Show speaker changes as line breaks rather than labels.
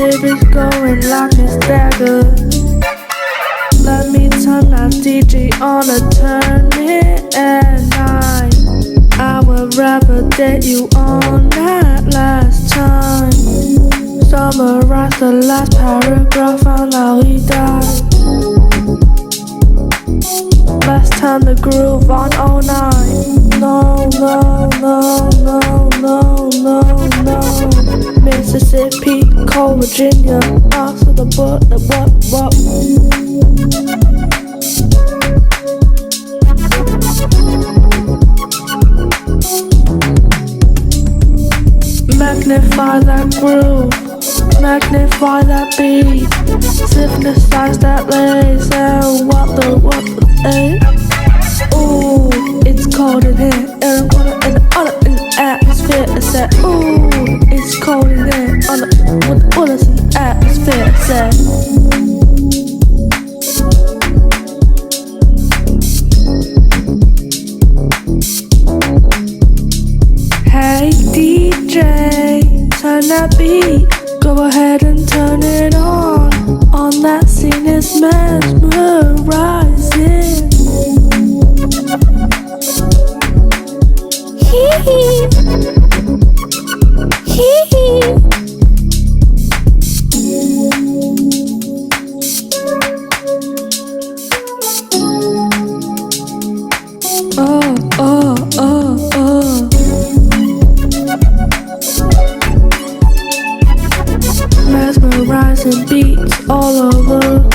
lyrics going like a stagger. Let me turn that DJ on and turn it at night. I would rather date you on that last time. Summarize the last paragraph, found out he died. Let's turn the groove on all night. No, no, no, no, no, no, no. Mississippi, cold Virginia, ask for the what. Magnify that groove, magnify that beat, synthesize that lace, and what the, ooh, it's cold in here, and in the atmosphere, I said, ooh, it's cold in here, in the atmosphere, I said. Hey DJ, turn that beat, go ahead and turn it on that scene is mesmerizing. Hee hee. Oh. Mesmerizing beats all over.